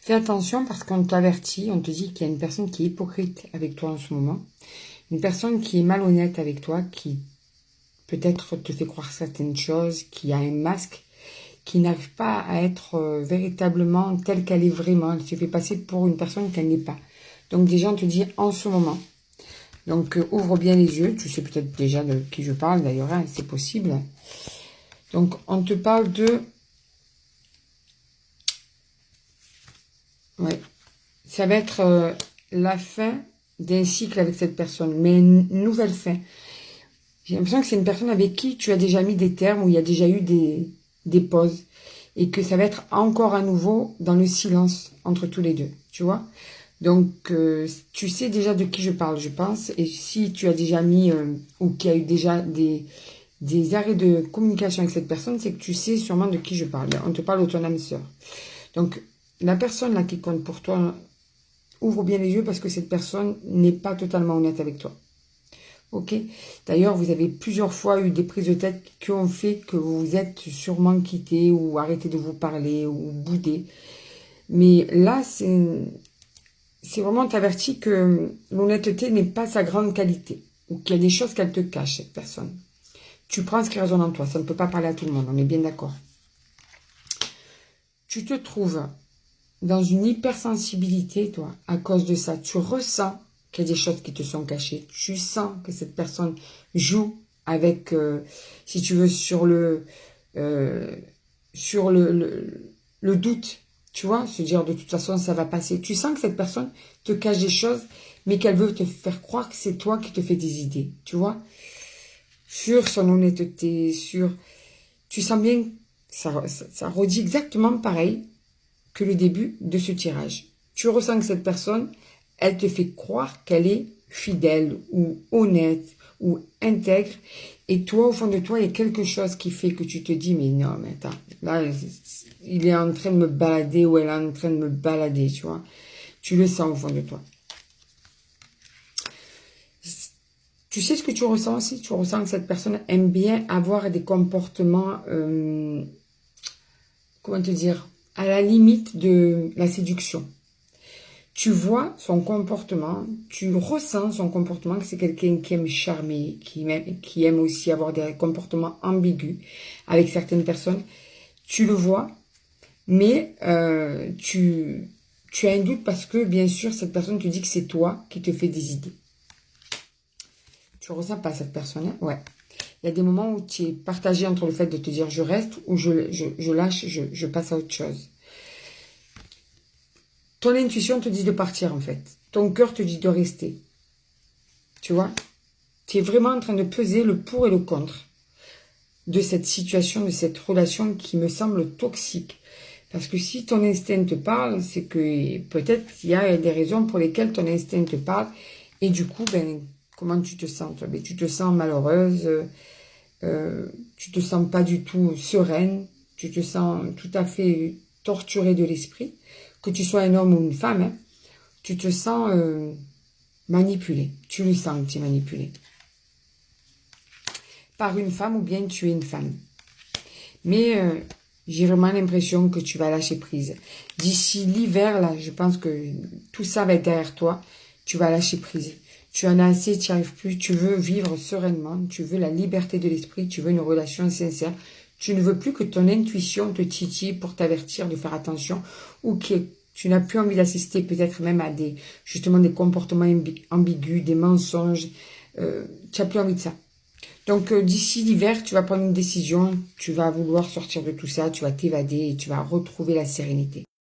Fais attention parce qu'on t'avertit, on te dit qu'il y a une personne qui est hypocrite avec toi en ce moment. Une personne qui est malhonnête avec toi, qui peut-être te fait croire certaines choses, qui a un masque, qui n'arrive pas à être véritablement telle qu'elle est vraiment. Elle se fait passer pour une personne qu'elle n'est pas. Donc déjà, on te dit en ce moment. Donc ouvre bien les yeux. Tu sais peut-être déjà de qui je parle d'ailleurs, hein, c'est possible. Donc on te parle de... Ouais. Ça va être la fin d'un cycle avec cette personne, mais une nouvelle fin. J'ai l'impression que c'est une personne avec qui tu as déjà mis des termes, où il y a déjà eu des pauses, et que ça va être encore à nouveau dans le silence entre tous les deux, tu vois. Donc, tu sais déjà de qui je parle, je pense, et si tu as déjà mis, ou qu'il y a eu déjà des arrêts de communication avec cette personne, c'est que tu sais sûrement de qui je parle. On te parle de ton âme sœur. Donc, la personne là qui compte pour toi, ouvre bien les yeux parce que cette personne n'est pas totalement honnête avec toi. Ok. D'ailleurs, vous avez plusieurs fois eu des prises de tête qui ont fait que vous vous êtes sûrement quitté ou arrêté de vous parler ou boudé. Mais là, c'est vraiment t'avertir que l'honnêteté n'est pas sa grande qualité ou qu'il y a des choses qu'elle te cache, cette personne. Tu prends ce qui résonne en toi. Ça ne peut pas parler à tout le monde. On est bien d'accord. Tu te trouves dans une hypersensibilité, toi, à cause de ça. Tu ressens qu'il y a des choses qui te sont cachées. Tu sens que cette personne joue avec, si tu veux, sur le doute. Tu vois, se dire de toute façon, ça va passer. Tu sens que cette personne te cache des choses, mais qu'elle veut te faire croire que c'est toi qui te fais des idées. Tu vois, sur son honnêteté, sur... Tu sens bien, ça redit exactement pareil que le début de ce tirage. Tu ressens que cette personne, elle te fait croire qu'elle est fidèle ou honnête ou intègre. Et toi, au fond de toi, il y a quelque chose qui fait que tu te dis, mais non, mais attends, là, il est en train de me balader ou elle est en train de me balader, tu vois. Tu le sens au fond de toi. Tu sais ce que tu ressens aussi? Tu ressens que cette personne aime bien avoir des comportements, comment te dire, à la limite de la séduction. Tu vois son comportement, tu ressens son comportement, que c'est quelqu'un qui aime charmer, qui aime aussi avoir des comportements ambigus avec certaines personnes. Tu le vois, mais tu as un doute parce que, bien sûr, cette personne te dit que c'est toi qui te fais des idées. Tu ressens pas cette personne, hein? Ouais. Il y a des moments où tu es partagé entre le fait de te dire je reste ou je lâche, je passe à autre chose. Ton intuition te dit de partir en fait. Ton cœur te dit de rester. Tu vois? Tu es vraiment en train de peser le pour et le contre de cette situation, de cette relation qui me semble toxique. Parce que si ton instinct te parle, c'est que peut-être il y a des raisons pour lesquelles ton instinct te parle. Et du coup, ben, comment tu te sens toi? Ben, tu te sens malheureuse, tu te sens pas du tout sereine, tu te sens tout à fait torturée de l'esprit. Que tu sois un homme ou une femme, hein, tu te sens manipulé. Tu le sens que tu es manipulé. Par une femme ou bien tu es une femme. Mais j'ai vraiment l'impression que tu vas lâcher prise. D'ici l'hiver, là, je pense que tout ça va être derrière toi. Tu vas lâcher prise. Tu en as assez, tu n'y arrives plus. Tu veux vivre sereinement. Tu veux la liberté de l'esprit. Tu veux une relation sincère. Tu ne veux plus que ton intuition te titille pour t'avertir de faire attention ou que tu n'as plus envie d'assister peut-être même à justement des comportements ambigus, des mensonges. Tu n'as plus envie de ça. Donc d'ici l'hiver, tu vas prendre une décision, tu vas vouloir sortir de tout ça, tu vas t'évader et tu vas retrouver la sérénité.